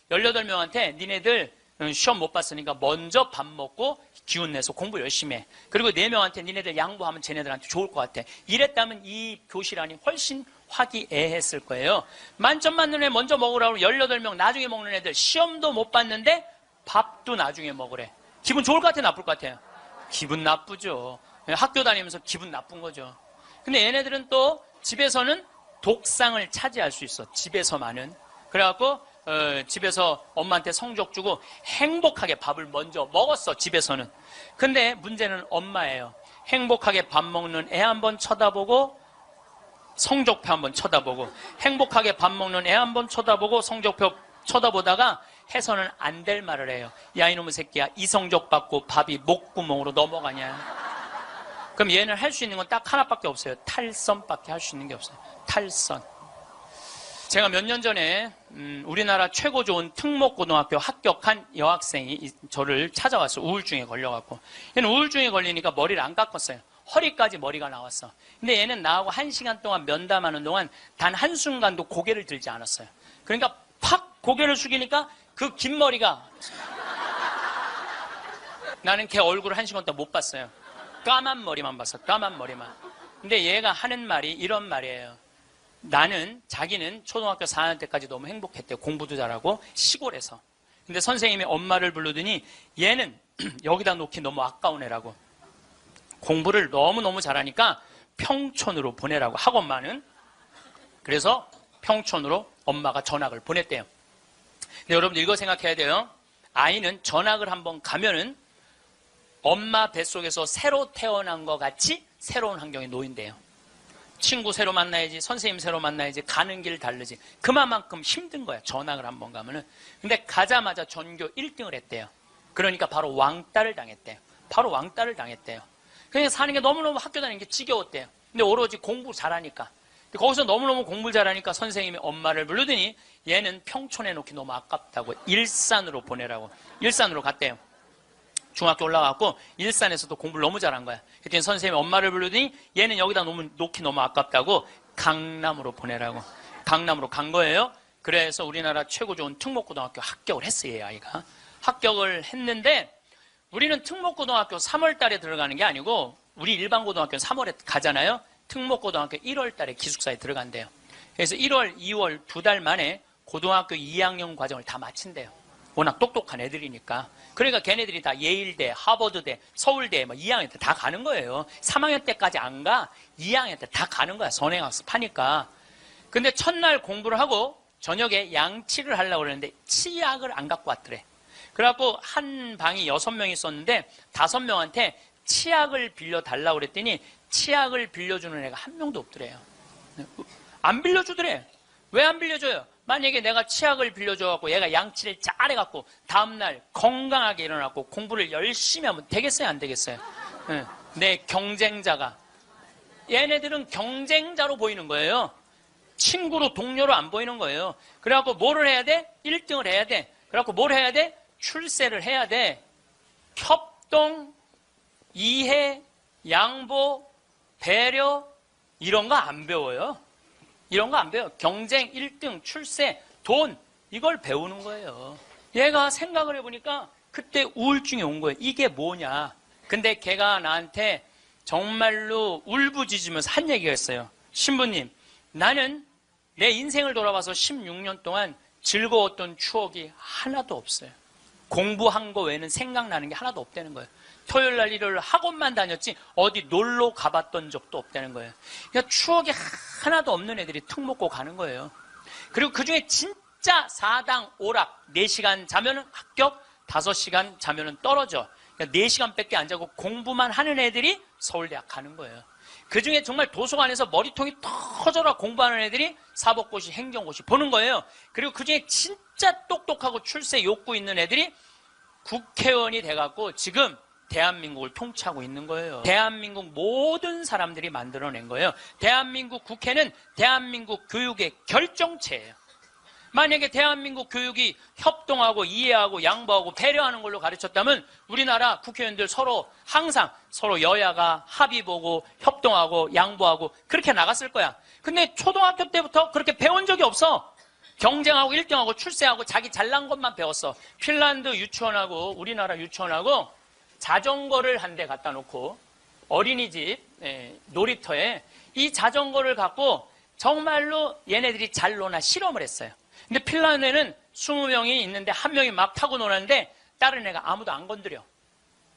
18명한테 니네들 시험 못 봤으니까 먼저 밥 먹고 기운 내서 공부 열심히 해. 그리고 4명한테 니네들 양보하면 쟤네들한테 좋을 것 같아. 이랬다면 이 교실 안이 훨씬 화기애애했을 거예요. 만점 맞는 애 먼저 먹으라고 18명 나중에 먹는 애들 시험도 못 봤는데 밥도 나중에 먹으래. 기분 좋을 것 같아요? 나쁠 것 같아요? 기분 나쁘죠. 학교 다니면서 기분 나쁜 거죠. 근데 얘네들은 또 집에서는 독상을 차지할 수 있어. 집에서만은. 그래갖고 집에서 엄마한테 성적 주고 행복하게 밥을 먼저 먹었어. 집에서는. 근데 문제는 엄마예요. 행복하게 밥 먹는 애 한번 쳐다보고 성적표 한번 쳐다보고 행복하게 밥 먹는 애 한번 쳐다보고 성적표 쳐다보다가 해서는 안 될 말을 해요. 야 이놈의 새끼야, 이 성적 받고 밥이 목구멍으로 넘어가냐. 그럼 얘는 할 수 있는 건 딱 하나밖에 없어요. 탈선밖에 할 수 있는 게 없어요. 탈선. 제가 몇 년 전에 우리나라 최고 좋은 특목고등학교 합격한 여학생이 저를 찾아왔어요. 우울증에 걸려갖고. 얘는 우울증에 걸리니까 머리를 안 깎았어요. 허리까지 머리가 나왔어. 근데 얘는 나하고 1시간 동안 면담하는 동안 단 한순간도 고개를 들지 않았어요. 그러니까 팍 고개를 숙이니까 그 긴 머리가, 나는 걔 얼굴을 1시간 동안 못 봤어요. 까만 머리만 봤어. 까만 머리만. 근데 얘가 하는 말이 이런 말이에요. 자기는 초등학교 4학년 때까지 너무 행복했대요. 공부도 잘하고 시골에서. 근데 선생님이 엄마를 부르더니 얘는 여기다 놓기 너무 아까운 애라고. 공부를 너무너무 잘하니까 평촌으로 보내라고, 학원만은. 그래서 평촌으로 엄마가 전학을 보냈대요. 근데 여러분들 이거 생각해야 돼요. 아이는 전학을 한번 가면은 엄마 뱃속에서 새로 태어난 것 같이 새로운 환경에 놓인대요. 친구 새로 만나야지, 선생님 새로 만나야지, 가는 길 다르지. 그만큼 힘든 거야, 전학을 한번 가면은. 근데 가자마자 전교 1등을 했대요. 그러니까 바로 왕따를 당했대요. 바로 왕따를 당했대요. 그냥 사는 게 너무너무 학교 다니는 게 지겨웠대요. 근데 오로지 공부 잘하니까. 근데 거기서 너무너무 공부를 잘하니까 선생님이 엄마를 부르더니 얘는 평촌에 놓기 너무 아깝다고 일산으로 보내라고. 일산으로 갔대요. 중학교 올라갔고 일산에서도 공부를 너무 잘한 거야. 그랬더니 선생님이 엄마를 부르더니 얘는 여기다 놓기 너무 아깝다고 강남으로 보내라고. 강남으로 간 거예요. 그래서 우리나라 최고 좋은 특목고등학교 합격을 했어요, 이 아이가. 합격을 했는데 우리는 특목고등학교 3월 달에 들어가는 게 아니고 우리 일반 고등학교는 3월에 가잖아요. 특목고등학교 1월 달에 기숙사에 들어간대요. 그래서 1월, 2월 2달 만에 고등학교 2학년 과정을 다 마친대요. 워낙 똑똑한 애들이니까. 그러니까 걔네들이 다 예일대, 하버드대, 서울대 2학년 때 다 가는 거예요. 3학년 때까지 안 가. 2학년 때 다 가는 거야. 선행학습 하니까. 근데 첫날 공부를 하고 저녁에 양치를 하려고 그랬는데 치약을 안 갖고 왔더래. 그래갖고 한 방이 6명이 있었는데 5명한테 치약을 빌려달라고 그랬더니 치약을 빌려주는 애가 한 명도 없더래요. 안 빌려주더래. 왜 안 빌려줘요? 만약에 내가 치약을 빌려줘갖고 얘가 양치를 잘해갖고 다음날 건강하게 일어났고 공부를 열심히 하면 되겠어요? 안 되겠어요? 내 경쟁자가. 얘네들은 경쟁자로 보이는 거예요. 친구로, 동료로 안 보이는 거예요. 그래갖고 뭐를 해야 돼? 1등을 해야 돼. 그래갖고 뭘 해야 돼? 출세를 해야 돼. 협동, 이해, 양보, 배려, 이런 거 안 배워요. 이런 거 안 배워요. 경쟁, 1등, 출세, 돈, 이걸 배우는 거예요. 얘가 생각을 해보니까 그때 우울증이 온 거예요. 이게 뭐냐. 근데 걔가 나한테 정말로 울부짖으면서 한 얘기가 있어요. 신부님, 나는 내 인생을 돌아봐서 16년 동안 즐거웠던 추억이 하나도 없어요. 공부한 거 외에는 생각나는 게 하나도 없다는 거예요. 토요일 날 일요일 학원만 다녔지 어디 놀러 가봤던 적도 없다는 거예요. 그러니까 추억이 하나도 없는 애들이 특목고 가는 거예요. 그리고 그중에 진짜 4당 오락 4시간 자면은 합격, 5시간 자면은 떨어져. 그러니까 4시간밖에 안 자고 공부만 하는 애들이 서울대학 가는 거예요. 그중에 정말 도서관에서 머리통이 터져라 공부하는 애들이 사법고시, 행정고시 보는 거예요. 그리고 그중에 진짜 똑똑하고 출세 욕구 있는 애들이 국회의원이 돼갖고 지금 대한민국을 통치하고 있는 거예요. 대한민국 모든 사람들이 만들어낸 거예요. 대한민국 국회는 대한민국 교육의 결정체예요. 만약에 대한민국 교육이 협동하고 이해하고 양보하고 배려하는 걸로 가르쳤다면 우리나라 국회의원들 항상 서로 여야가 합의 보고 협동하고 양보하고 그렇게 나갔을 거야. 근데 초등학교 때부터 그렇게 배운 적이 없어. 경쟁하고 1등하고 출세하고 자기 잘난 것만 배웠어. 핀란드 유치원하고 우리나라 유치원하고 자전거를 한 대 갖다 놓고 어린이집 놀이터에 이 자전거를 갖고 정말로 얘네들이 잘 노나 실험을 했어요. 근데 핀란드에는 20명이 있는데 한 명이 막 타고 노는데 다른 애가 아무도 안 건드려.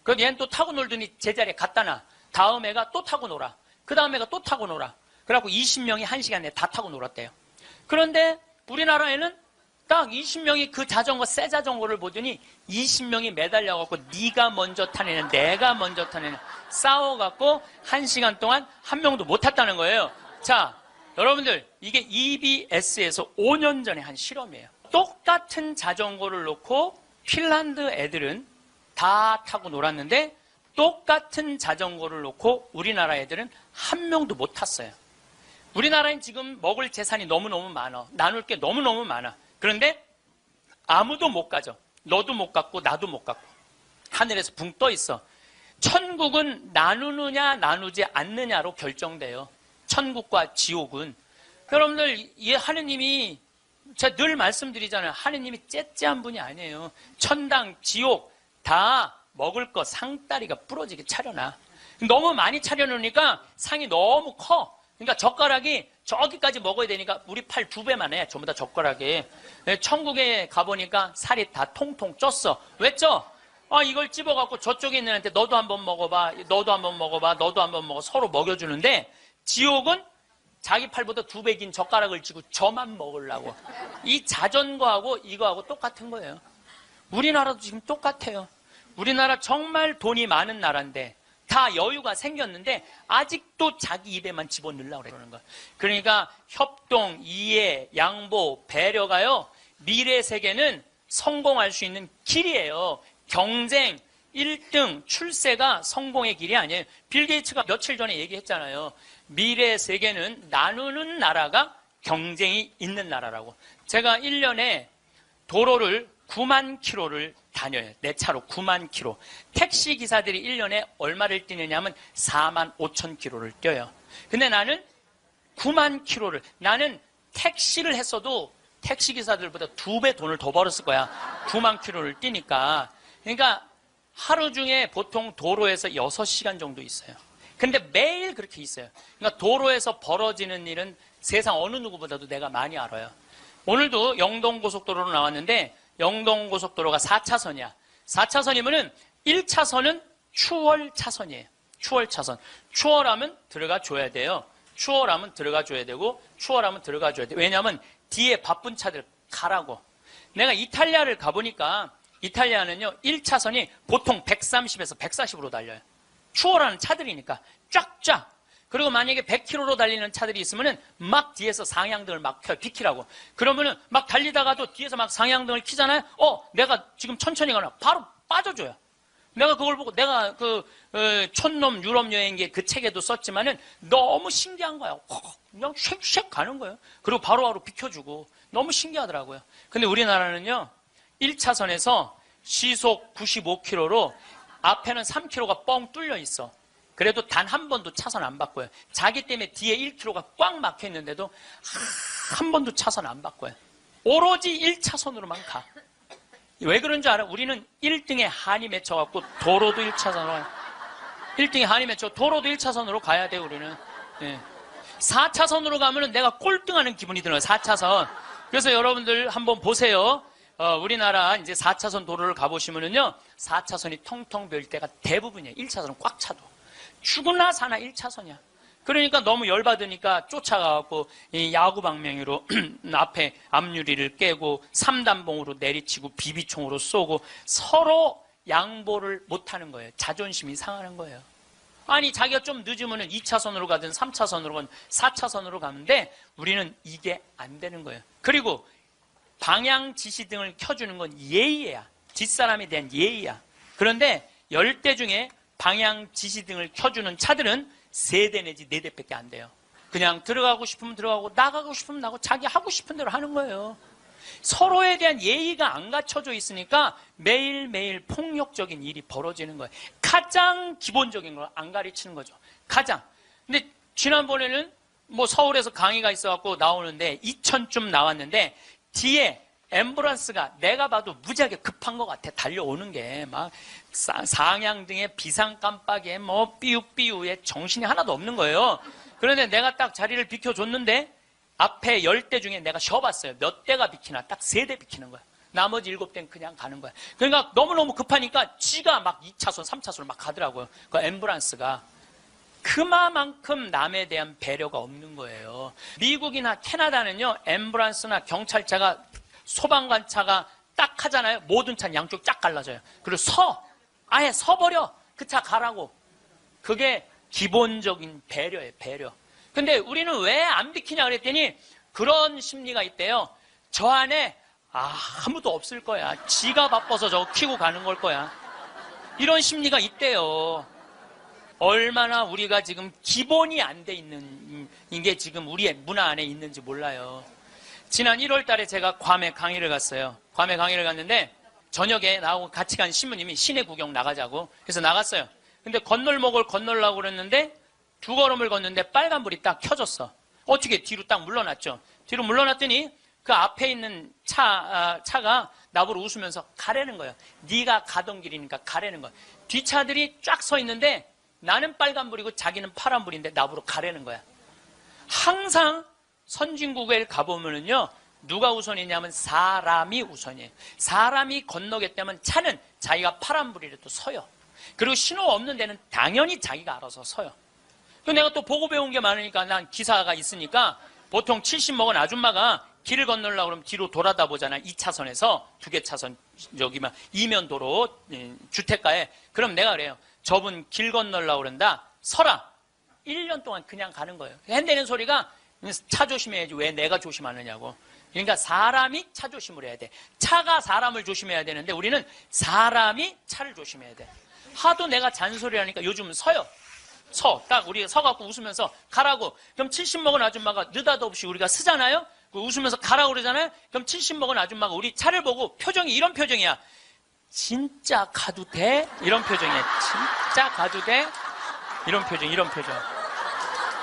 그래서 얘는 또 타고 놀더니 제자리에 갖다 놔. 다음 애가 또 타고 놀아. 그 다음 애가 또 타고 놀아. 그래갖고 20명이 1시간 내에 다 타고 놀았대요. 그런데 우리나라에는 딱 20명이 그 자전거, 새 자전거를 보더니 20명이 매달려갖고 네가 먼저 타내는 내가 먼저 타내는 싸워갖고 1시간 동안 한 명도 못 탔다는 거예요. 자, 여러분들 이게 EBS에서 5년 전에 한 실험이에요. 똑같은 자전거를 놓고 핀란드 애들은 다 타고 놀았는데 똑같은 자전거를 놓고 우리나라 애들은 한 명도 못 탔어요. 우리나라엔 지금 먹을 재산이 너무너무 많아. 나눌 게 너무너무 많아. 그런데 아무도 못 가져. 너도 못 갔고 나도 못 갔고 하늘에서 붕 떠 있어. 천국은 나누느냐 나누지 않느냐로 결정돼요. 천국과 지옥은. 여러분들, 이 하느님이, 제가 늘 말씀드리잖아요. 하느님이 째째한 분이 아니에요. 천당, 지옥 다 먹을 거 상다리가 부러지게 차려놔. 너무 많이 차려놓으니까 상이 너무 커. 그러니까 젓가락이 저기까지 먹어야 되니까 우리 팔 2배만 해. 전부 다 젓가락이. 천국에 가보니까 살이 다 통통 쪘어. 왜 쪄? 이걸 찝어갖고 저쪽에 있는 애한테 너도 한번 먹어봐. 너도 한번 먹어봐. 너도 한번 먹어. 서로 먹여주는데, 지옥은 자기 팔보다 2배 긴 젓가락을 쥐고 저만 먹으려고. 이 자전거하고 이거하고 똑같은 거예요. 우리나라도 지금 똑같아요. 우리나라 정말 돈이 많은 나라인데 다 여유가 생겼는데 아직도 자기 입에만 집어넣으려고 그러는 거예요. 그러니까 협동, 이해, 양보, 배려가요, 미래 세계는 성공할 수 있는 길이에요. 경쟁, 1등, 출세가 성공의 길이 아니에요. 빌 게이츠가 며칠 전에 얘기했잖아요. 미래 세계는 나누는 나라가 경쟁이 있는 나라라고. 제가 1년에 도로를 9만 킬로를 다녀요. 내 차로 9만 킬로. 택시 기사들이 1년에 얼마를 뛰느냐면 4만 5천 킬로를 뛰어요. 근데 나는 9만 킬로를, 나는 택시를 했어도 택시 기사들보다 2배 돈을 더 벌었을 거야. 9만 킬로를 뛰니까. 그러니까 하루 중에 보통 도로에서 6시간 정도 있어요. 근데 매일 그렇게 있어요. 그러니까 도로에서 벌어지는 일은 세상 어느 누구보다도 내가 많이 알아요. 오늘도 영동고속도로로 나왔는데, 영동고속도로가 4차선이야. 4차선이면은 1차선은 추월 차선이에요. 추월 차선. 추월하면 들어가 줘야 돼요. 추월하면 들어가 줘야 되고, 추월하면 들어가 줘야 돼. 왜냐하면 뒤에 바쁜 차들 가라고. 내가 이탈리아를 가보니까 이탈리아는요, 1차선이 보통 130에서 140으로 달려요. 추월하는 차들이니까 쫙쫙. 그리고 만약에 100km로 달리는 차들이 있으면은 막 뒤에서 상향등을 막 켜요. 비키라고. 그러면은 막 달리다가도 뒤에서 막 상향등을 켜잖아요. 내가 지금 천천히 가나 바로 빠져줘요. 내가 그걸 보고, 내가 촌놈 유럽 여행기 그 책에도 썼지만은 너무 신기한 거야. 그냥 쉑쉑 가는 거예요. 그리고 바로바로 비켜주고. 너무 신기하더라고요. 근데 우리나라는요, 1차선에서 시속 95km로 앞에는 3km가 뻥 뚫려 있어. 그래도 단 한 번도 차선 안 바꿔요. 자기 때문에 뒤에 1km가 꽉 막혀 있는데도 한 번도 차선 안 바꿔요. 오로지 1차선으로만 가. 왜 그런 줄 알아? 우리는 1등에 한이 맺혀갖고 도로도 1차선으로 1등에 한이 맺혀 도로도 1차선으로 가야 돼요. 우리는. 4차선으로 가면은 내가 꼴등하는 기분이 들어요. 4차선. 그래서 여러분들 한번 보세요. 우리나라 이제 4차선 도로를 가보시면은요, 4차선이 텅텅 비일 때가 대부분이에요. 1차선은 꽉 차도. 죽으나 사나 1차선이야. 그러니까 너무 열받으니까 쫓아가갖고 이 야구 방망이로 앞에 앞유리를 깨고 3단봉으로 내리치고 비비총으로 쏘고 서로 양보를 못하는 거예요. 자존심이 상하는 거예요. 아니, 자기가 좀 늦으면 2차선으로 가든 3차선으로 가든 4차선으로 가는데 우리는 이게 안 되는 거예요. 그리고 방향 지시등을 켜주는 건 예의야. 뒷사람에 대한 예의야. 그런데 10대 중에 방향 지시등을 켜주는 차들은 3대 내지 4대밖에 안 돼요. 그냥 들어가고 싶으면 들어가고 나가고 싶으면 나가고 자기 하고 싶은 대로 하는 거예요. 서로에 대한 예의가 안 갖춰져 있으니까 매일매일 폭력적인 일이 벌어지는 거예요. 가장 기본적인 걸 안 가르치는 거죠. 가장. 근데 지난번에는 뭐 서울에서 강의가 있어갖고 나오는데 2000쯤 나왔는데 뒤에 앰뷸런스가 내가 봐도 무지하게 급한 것 같아. 달려오는 게 막 상향등에 비상 깜빡이에 뭐 삐우삐우에 정신이 하나도 없는 거예요. 그런데 내가 딱 자리를 비켜줬는데 앞에 10대 중에 내가 쉬어봤어요. 몇 대가 비키나? 딱 3대 비키는 거야. 나머지 7대는 그냥 가는 거야. 그러니까 너무너무 급하니까 지가 막 2차선, 3차선을 막 가더라고요. 그 앰뷸런스가. 그만큼 남에 대한 배려가 없는 거예요. 미국이나 캐나다는요, 앰뷸런스나 경찰차가 소방관차가 딱 하잖아요. 모든 차는 양쪽 쫙 갈라져요. 그리고 아예 서버려. 그 차 가라고. 그게 기본적인 배려예요, 배려. 근데 우리는 왜 안 비키냐 그랬더니 그런 심리가 있대요. 저 안에 아무도 없을 거야. 지가 바빠서 저거 키고 가는 걸 거야. 이런 심리가 있대요. 얼마나 우리가 지금 기본이 안 돼 있는 게 지금 우리의 문화 안에 있는지 몰라요. 지난 1월 달에 제가 괌에 강의를 갔어요. 괌에 강의를 갔는데 저녁에 나하고 같이 간 신부님이 시내 구경 나가자고. 그래서 나갔어요. 근데 건널목을 건널라고 그랬는데 두 걸음을 걷는데 빨간불이 딱 켜졌어. 어떻게 뒤로 딱 물러났죠. 뒤로 물러났더니 그 앞에 있는 차가 나보고 웃으면서 가라는 거예요. 네가 가던 길이니까 가라는 거야. 뒷차들이 쫙 서 있는데 나는 빨간불이고 자기는 파란불인데 나보고 가라는 거야. 항상 선진국에 가보면은요, 누가 우선이냐면 사람이 우선이에요. 사람이 건너겠다면 차는 자기가 파란불이라도 서요. 그리고 신호 없는 데는 당연히 자기가 알아서 서요. 또 내가 또 보고 배운 게 많으니까 난 기사가 있으니까 보통 70 먹은 아줌마가 길을 건너려고 그러면 뒤로 돌아다 보잖아. 2차선에서 2개 차선 여기만 이면도로 주택가에. 그럼 내가 그래요. 저분 길 건너려고 그런다. 서라. 1년 동안 그냥 가는 거예요. 핸대는 소리가 차 조심해야지 왜 내가 조심하느냐고. 그러니까 사람이 차 조심을 해야 돼. 차가 사람을 조심해야 되는데 우리는 사람이 차를 조심해야 돼. 하도 내가 잔소리하니까 요즘은 서요. 딱 우리 서갖고 웃으면서 가라고. 그럼 70 먹은 아줌마가 느닷없이 우리가 쓰잖아요. 웃으면서 가라고 그러잖아요. 그럼 70 먹은 아줌마가 우리 차를 보고 표정이 이런 표정이야. 진짜 가도 돼? 이런 표정이야. 진짜 가도 돼? 이런 표정.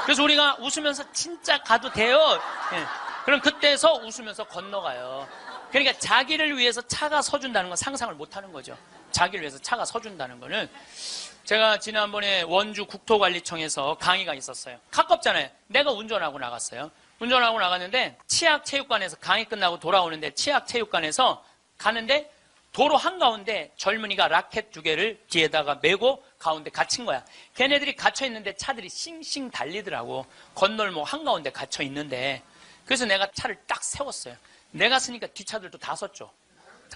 그래서 우리가 웃으면서 진짜 가도 돼요? 예. 그럼 그때서 웃으면서 건너가요. 그러니까 자기를 위해서 차가 서준다는 건 상상을 못 하는 거죠. 자기를 위해서 차가 서준다는 거는. 제가 지난번에 원주 국토관리청에서 강의가 있었어요. 가깝잖아요. 내가 운전하고 나갔어요. 운전하고 나갔는데 치악체육관에서 강의 끝나고 돌아오는데 치악체육관에서 가는데 도로 한가운데 젊은이가 라켓 2개를 뒤에다가 메고 가운데 갇힌 거야. 걔네들이 갇혀있는데 차들이 싱싱 달리더라고. 건널목 한가운데 갇혀있는데. 그래서 내가 차를 딱 세웠어요. 내가 쓰니까 뒷차들도 다 섰죠.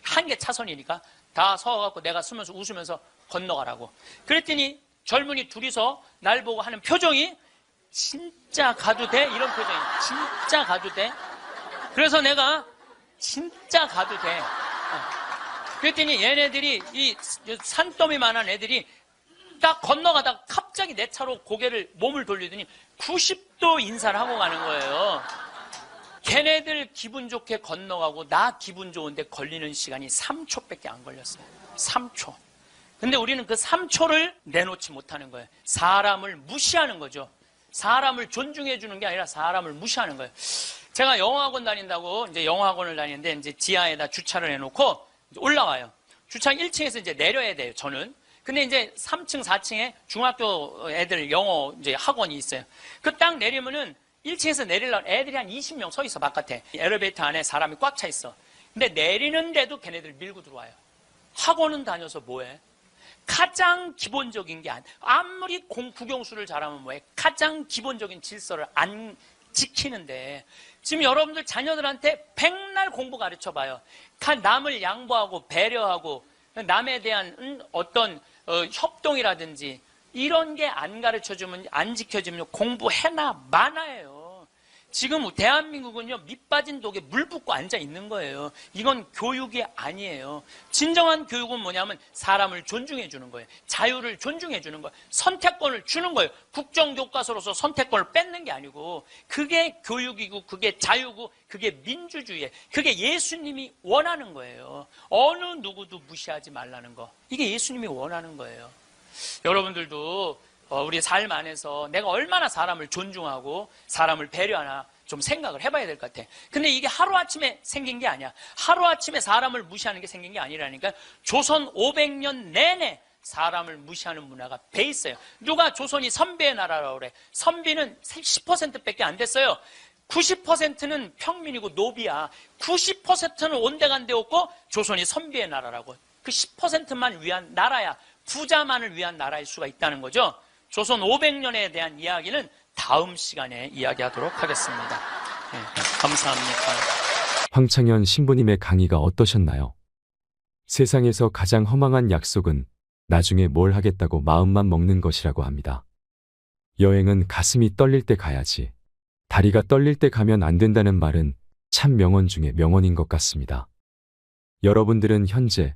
한 개 차선이니까 다 서갖고 내가 쓰면서 웃으면서 건너가라고. 그랬더니 젊은이 둘이서 날 보고 하는 표정이 진짜 가도 돼? 이런 표정이. 진짜 가도 돼? 그래서 내가 진짜 가도 돼. 그랬더니 얘네들이 이 산더미만한 애들이 딱 건너가다가 갑자기 내 차로 몸을 돌리더니 90도 인사를 하고 가는 거예요. 걔네들 기분 좋게 건너가고 나 기분 좋은데 걸리는 시간이 3초밖에 안 걸렸어요. 3초. 근데 우리는 그 3초를 내놓지 못하는 거예요. 사람을 무시하는 거죠. 사람을 존중해 주는 게 아니라 사람을 무시하는 거예요. 제가 영어학원 다닌다고 이제 영어학원을 다니는데 이제 지하에다 주차를 해놓고 올라와요. 주차 1층에서 이제 내려야 돼요, 저는. 근데 이제 3층, 4층에 중학교 애들 영어 이제 학원이 있어요. 그 딱 내리면은 1층에서 내리려면 애들이 한 20명 서 있어, 바깥에. 엘리베이터 안에 사람이 꽉 차 있어. 근데 내리는데도 걔네들 밀고 들어와요. 학원은 다녀서 뭐해? 가장 기본적인 게 아무리 국영수를 잘하면 뭐해? 가장 기본적인 질서를 안 지키는데 지금 여러분들 자녀들한테 백날 공부 가르쳐 봐요. 남을 양보하고 배려하고 남에 대한 어떤 협동이라든지 이런 게 안 가르쳐주면 안 지켜지면 공부해나 마나예요. 지금 대한민국은요 밑빠진 독에 물 붓고 앉아 있는 거예요. 이건 교육이 아니에요. 진정한 교육은 뭐냐면 사람을 존중해 주는 거예요. 자유를 존중해 주는 거예요. 선택권을 주는 거예요. 국정교과서로서 선택권을 뺏는 게 아니고 그게 교육이고 그게 자유고 그게 민주주의예요. 그게 예수님이 원하는 거예요. 어느 누구도 무시하지 말라는 거. 이게 예수님이 원하는 거예요. 여러분들도 우리 삶 안에서 내가 얼마나 사람을 존중하고 사람을 배려하나 좀 생각을 해봐야 될 것 같아. 근데 이게 하루아침에 생긴 게 아니야. 하루아침에 사람을 무시하는 게 생긴 게 아니라니까. 조선 500년 내내 사람을 무시하는 문화가 배 있어요. 누가 조선이 선비의 나라라고 그래. 선비는 10%밖에 안 됐어요. 90%는 평민이고 노비야. 90%는 온데간데 없고 조선이 선비의 나라라고. 그 10%만 위한 나라야. 부자만을 위한 나라일 수가 있다는 거죠. 조선 500년에 대한 이야기는 다음 시간에 이야기하도록 하겠습니다. 네, 감사합니다. 황창현 신부님의 강의가 어떠셨나요? 세상에서 가장 허망한 약속은 나중에 뭘 하겠다고 마음만 먹는 것이라고 합니다. 여행은 가슴이 떨릴 때 가야지. 다리가 떨릴 때 가면 안 된다는 말은 참 명언 중에 명언인 것 같습니다. 여러분들은 현재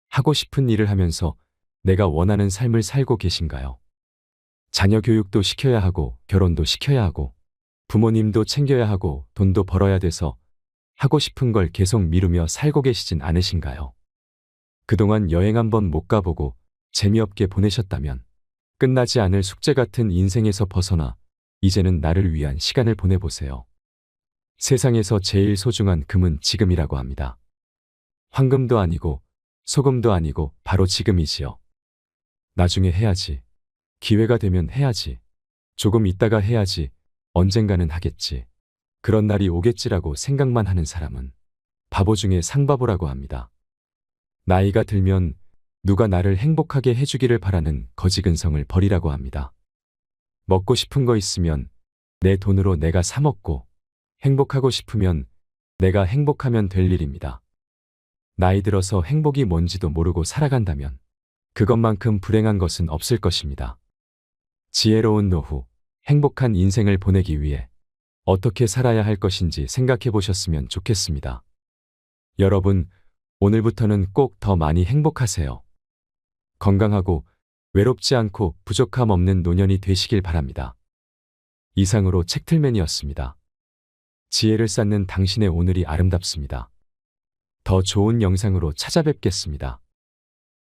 하고 싶은 일을 하면서 내가 원하는 삶을 살고 계신가요? 자녀 교육도 시켜야 하고 결혼도 시켜야 하고 부모님도 챙겨야 하고 돈도 벌어야 돼서 하고 싶은 걸 계속 미루며 살고 계시진 않으신가요? 그동안 여행 한번 못 가보고 재미없게 보내셨다면 끝나지 않을 숙제 같은 인생에서 벗어나 이제는 나를 위한 시간을 보내보세요. 세상에서 제일 소중한 금은 지금이라고 합니다. 황금도 아니고 소금도 아니고 바로 지금이지요. 나중에 해야지. 기회가 되면 해야지. 조금 있다가 해야지. 언젠가는 하겠지. 그런 날이 오겠지라고 생각만 하는 사람은 바보 중에 상바보라고 합니다. 나이가 들면 누가 나를 행복하게 해주기를 바라는 거지근성을 버리라고 합니다. 먹고 싶은 거 있으면 내 돈으로 내가 사 먹고 행복하고 싶으면 내가 행복하면 될 일입니다. 나이 들어서 행복이 뭔지도 모르고 살아간다면 그것만큼 불행한 것은 없을 것입니다. 지혜로운 노후, 행복한 인생을 보내기 위해 어떻게 살아야 할 것인지 생각해 보셨으면 좋겠습니다. 여러분, 오늘부터는 꼭 더 많이 행복하세요. 건강하고 외롭지 않고 부족함 없는 노년이 되시길 바랍니다. 이상으로 책틀맨이었습니다. 지혜를 쌓는 당신의 오늘이 아름답습니다. 더 좋은 영상으로 찾아뵙겠습니다.